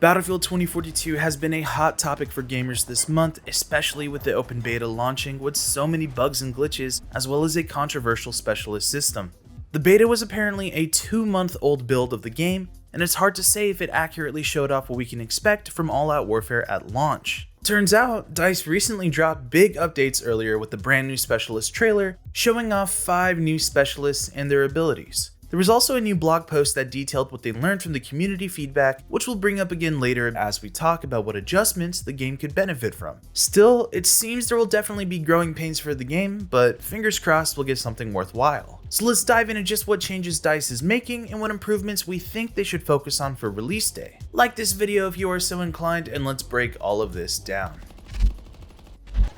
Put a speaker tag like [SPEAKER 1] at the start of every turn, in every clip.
[SPEAKER 1] Battlefield 2042 has been a hot topic for gamers this month, especially with the open beta launching with so many bugs and glitches, as well as a controversial specialist system. The beta was apparently a 2-month-old build of the game, and it's hard to say if it accurately showed off what we can expect from all-out warfare at launch. Turns out, DICE recently dropped big updates earlier with the brand new specialist trailer, showing off 5 new specialists and their abilities. There was also a new blog post that detailed what they learned from the community feedback, which we'll bring up again later as we talk about what adjustments the game could benefit from. Still, it seems there will definitely be growing pains for the game, but fingers crossed we'll get something worthwhile. So let's dive into just what changes DICE is making and what improvements we think they should focus on for release day. Like this video if you are so inclined, and let's break all of this down.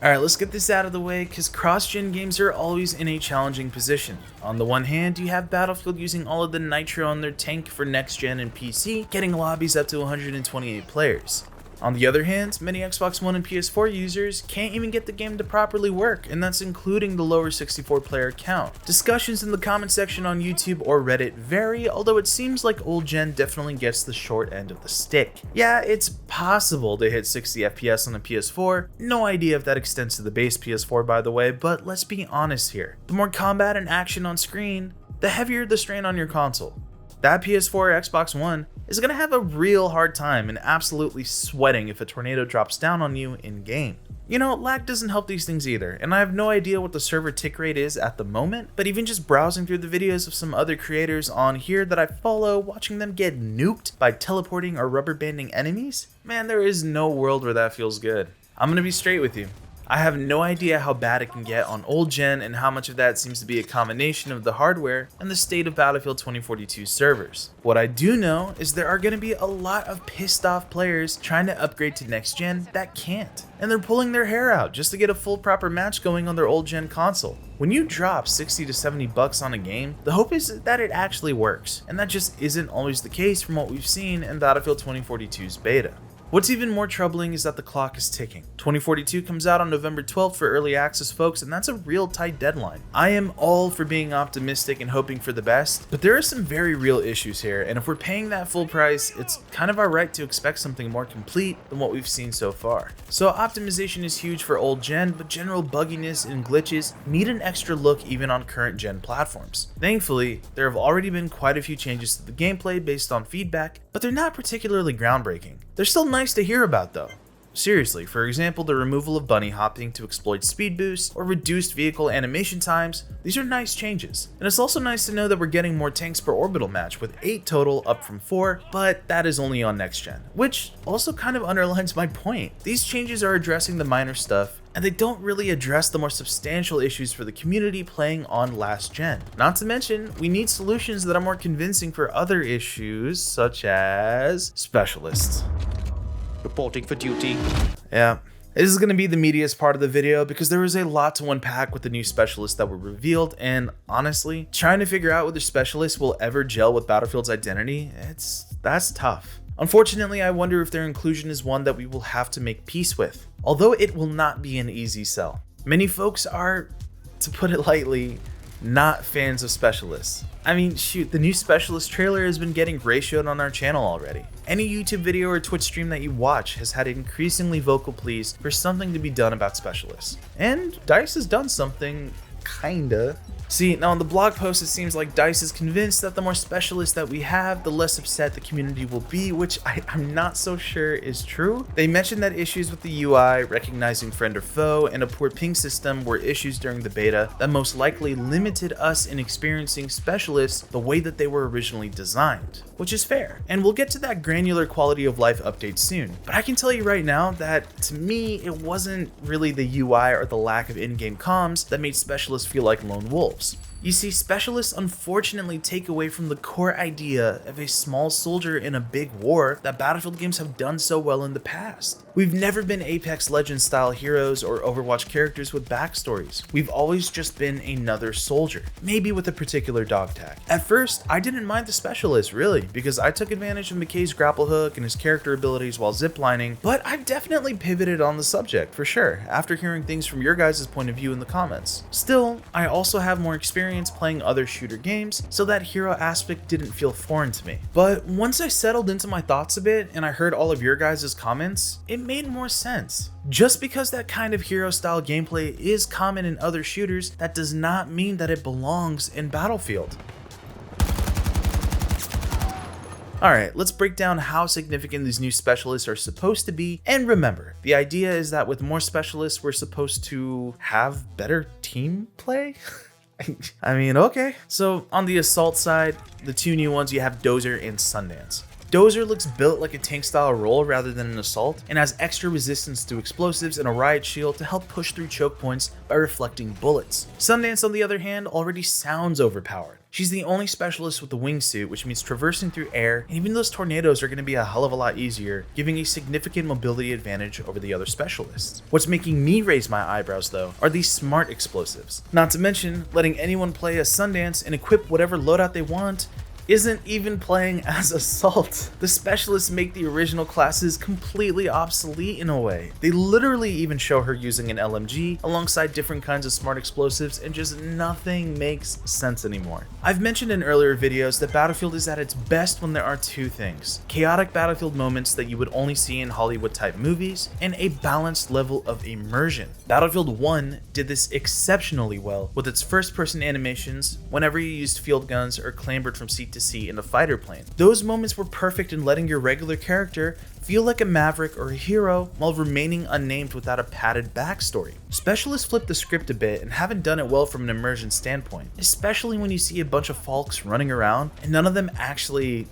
[SPEAKER 1] Alright, let's get this out of the way, because cross-gen games are always in a challenging position. On the one hand, you have Battlefield using all of the nitro on their tank for next-gen and PC, getting lobbies up to 128 players. On the other hand, many Xbox One and PS4 users can't even get the game to properly work, and that's including the lower 64-player count. Discussions in the comment section on YouTube or Reddit vary, although it seems like old gen definitely gets the short end of the stick. Yeah, it's possible to hit 60 FPS on the PS4, no idea if that extends to the base PS4 by the way, but let's be honest here. The more combat and action on screen, the heavier the strain on your console. That PS4 or Xbox One is going to have a real hard time and absolutely sweating if a tornado drops down on you in game. You know, lag doesn't help these things either, and I have no idea what the server tick rate is at the moment, but even just browsing through the videos of some other creators on here that I follow, watching them get nuked by teleporting or rubber banding enemies, man, there is no world where that feels good. I'm going to be straight with you. I have no idea how bad it can get on old gen and how much of that seems to be a combination of the hardware and the state of Battlefield 2042 servers. What I do know is there are going to be a lot of pissed off players trying to upgrade to next gen that can't, and they're pulling their hair out just to get a full proper match going on their old gen console. When you drop 60 to 70 bucks on a game, the hope is that it actually works, and that just isn't always the case from what we've seen in Battlefield 2042's beta. What's even more troubling is that the clock is ticking. 2042 comes out on November 12th for early access folks, and that's a real tight deadline. I am all for being optimistic and hoping for the best, but there are some very real issues here, and if we're paying that full price, it's kind of our right to expect something more complete than what we've seen so far. So optimization is huge for old gen, but general bugginess and glitches need an extra look even on current gen platforms. Thankfully, there have already been quite a few changes to the gameplay based on feedback, but they're not particularly groundbreaking. They're still nice to hear about though. Seriously, for example, the removal of bunny hopping to exploit speed boosts or reduced vehicle animation times, these are nice changes. And it's also nice to know that we're getting more tanks per orbital match with 8 total up from 4, but that is only on next gen, which also kind of underlines my point. These changes are addressing the minor stuff, and they don't really address the more substantial issues for the community playing on last gen. Not to mention, we need solutions that are more convincing for other issues, such as specialists.
[SPEAKER 2] Reporting for duty.
[SPEAKER 1] Yeah. This is going to be the meatiest part of the video because there was a lot to unpack with the new specialists that were revealed, and honestly, trying to figure out whether specialists will ever gel with Battlefield's identity, that's tough. Unfortunately, I wonder if their inclusion is one that we will have to make peace with, although it will not be an easy sell. Many folks are, to put it lightly, not fans of specialists. I mean, shoot, the new specialist trailer has been getting ratioed on our channel already. Any YouTube video or Twitch stream that you watch has had increasingly vocal pleas for something to be done about specialists. And DICE has done something, kinda. See, now on the blog post, it seems like DICE is convinced that the more specialists that we have, the less upset the community will be, which I'm not so sure is true. They mentioned that issues with the UI, recognizing friend or foe, and a poor ping system were issues during the beta that most likely limited us in experiencing specialists the way that they were originally designed, which is fair. And we'll get to that granular quality of life update soon. But I can tell you right now that, to me, it wasn't really the UI or the lack of in-game comms that made specialists feel like lone wolves. You see, specialists unfortunately take away from the core idea of a small soldier in a big war that Battlefield games have done so well in the past. We've never been Apex Legends style heroes or Overwatch characters with backstories. We've always just been another soldier, maybe with a particular dog tag. At first, I didn't mind the specialist really, because I took advantage of McKay's grapple hook and his character abilities while ziplining, but I've definitely pivoted on the subject for sure, after hearing things from your guys' point of view in the comments. Still, I also have more experience experience playing other shooter games, so that hero aspect didn't feel foreign to me. But once I settled into my thoughts a bit and I heard all of your guys' comments, it made more sense. Just because that kind of hero style gameplay is common in other shooters, that does not mean that it belongs in Battlefield. Alright, let's break down how significant these new specialists are supposed to be, and remember, the idea is that with more specialists we're supposed to have better team play? I mean, okay. So on the assault side, the two new ones, you have Dozer and Sundance. Dozer looks built like a tank style role rather than an assault, and has extra resistance to explosives and a riot shield to help push through choke points by reflecting bullets. Sundance, on the other hand, already sounds overpowered. She's the only specialist with the wingsuit, which means traversing through air, and even those tornadoes are going to be a hell of a lot easier, giving a significant mobility advantage over the other specialists. What's making me raise my eyebrows though are these smart explosives. Not to mention, letting anyone play as Sundance and equip whatever loadout they want isn't even playing as assault. The specialists make the original classes completely obsolete in a way. They literally even show her using an LMG alongside different kinds of smart explosives, and just nothing makes sense anymore. I've mentioned in earlier videos that Battlefield is at its best when there are two things: chaotic Battlefield moments that you would only see in Hollywood type movies, and a balanced level of immersion. Battlefield 1 did this exceptionally well with its first person animations whenever you used field guns or clambered from seat to seat in a fighter plane. Those moments were perfect in letting your regular character feel like a maverick or a hero while remaining unnamed without a padded backstory. Specialists flipped the script a bit and haven't done it well from an immersion standpoint, especially when you see a bunch of Falks running around and none of them actually,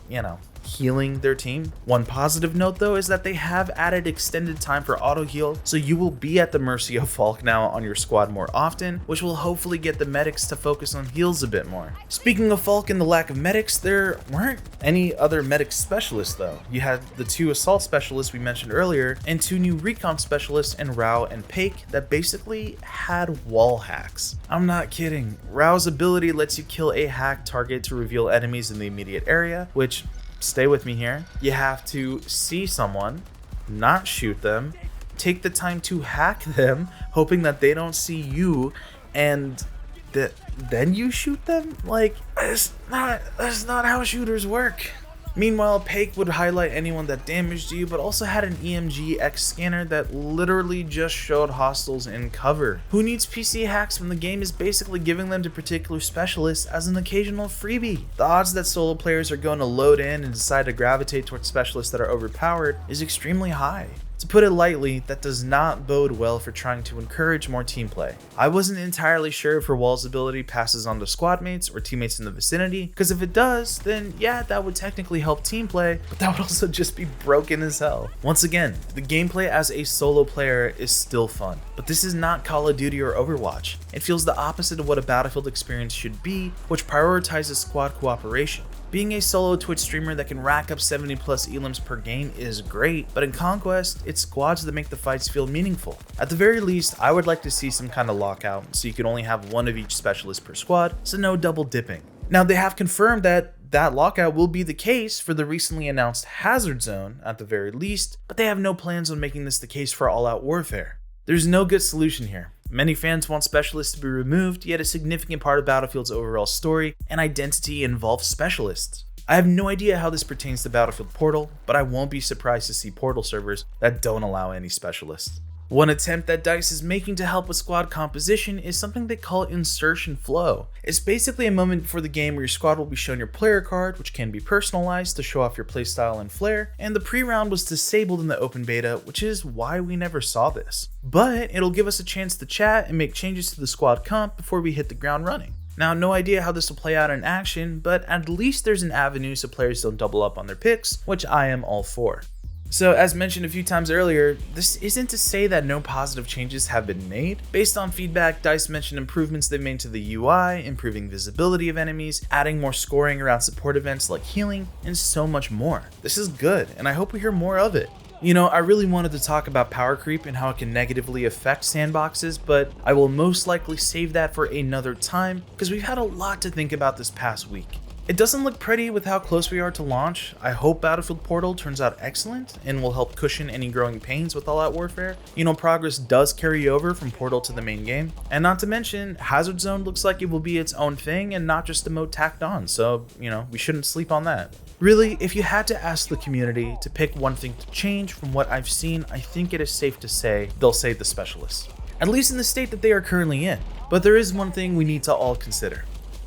[SPEAKER 1] healing their team. One positive note though is that they have added extended time for auto heal, so you will be at the mercy of Falk now on your squad more often, which will hopefully get the medics to focus on heals a bit more. Speaking of Falk and the lack of medics, there weren't any other medic specialists though. You had the two assault specialists we mentioned earlier, and two new recon specialists in Rao and Paik that basically had wall hacks. I'm not kidding. Rao's ability lets you kill a hacked target to reveal enemies in the immediate area, which, stay with me here, you have to see someone, not shoot them, take the time to hack them, hoping that they don't see you, and then you shoot them? Like, that's not how shooters work. Meanwhile, Paik would highlight anyone that damaged you, but also had an EMG X scanner that literally just showed hostiles in cover. Who needs PC hacks when the game is basically giving them to particular specialists as an occasional freebie? The odds that solo players are going to load in and decide to gravitate towards specialists that are overpowered is extremely high. To put it lightly, that does not bode well for trying to encourage more team play. I wasn't entirely sure if her wall's ability passes on to squad mates or teammates in the vicinity, because if it does, then yeah, that would technically help team play, but that would also just be broken as hell. Once again, the gameplay as a solo player is still fun, but this is not Call of Duty or Overwatch. It feels the opposite of what a Battlefield experience should be, which prioritizes squad cooperation. Being a solo Twitch streamer that can rack up 70 plus elims per game is great, but in Conquest, it's squads that make the fights feel meaningful. At the very least, I would like to see some kind of lockout, so you can only have one of each specialist per squad, so no double dipping. Now, they have confirmed that lockout will be the case for the recently announced Hazard Zone at the very least, but they have no plans on making this the case for all-out warfare. There's no good solution here. Many fans want specialists to be removed, yet a significant part of Battlefield's overall story and identity involves specialists. I have no idea how this pertains to Battlefield Portal, but I won't be surprised to see Portal servers that don't allow any specialists. One attempt that DICE is making to help with squad composition is something they call Insertion Flow. It's basically a moment before the game where your squad will be shown your player card, which can be personalized to show off your playstyle and flair, and the pre-round was disabled in the open beta, which is why we never saw this. But it'll give us a chance to chat and make changes to the squad comp before we hit the ground running. Now, no idea how this will play out in action, but at least there's an avenue so players don't double up on their picks, which I am all for. So as mentioned a few times earlier, this isn't to say that no positive changes have been made. Based on feedback, DICE mentioned improvements they've made to the UI, improving visibility of enemies, adding more scoring around support events like healing, and so much more. This is good, and I hope we hear more of it. I really wanted to talk about power creep and how it can negatively affect sandboxes, but I will most likely save that for another time because we've had a lot to think about this past week. It doesn't look pretty with how close we are to launch. I hope Battlefield Portal turns out excellent and will help cushion any growing pains with All Out Warfare. Progress does carry over from Portal to the main game. And not to mention, Hazard Zone looks like it will be its own thing and not just a mode tacked on, so, we shouldn't sleep on that. Really, if you had to ask the community to pick one thing to change from what I've seen, I think it is safe to say they'll save the specialists. At least in the state that they are currently in. But there is one thing we need to all consider.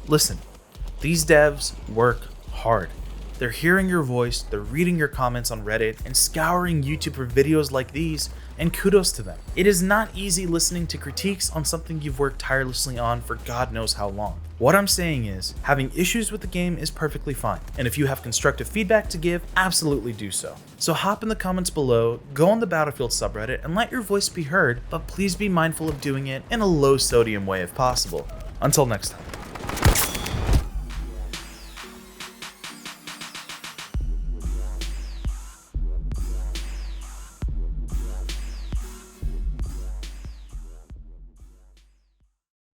[SPEAKER 1] Listen. These devs work hard. They're hearing your voice, they're reading your comments on Reddit, and scouring YouTube for videos like these, and kudos to them. It is not easy listening to critiques on something you've worked tirelessly on for God knows how long. What I'm saying is, having issues with the game is perfectly fine, and if you have constructive feedback to give, absolutely do so. So hop in the comments below, go on the Battlefield subreddit, and let your voice be heard, but please be mindful of doing it in a low sodium way if possible. Until next time.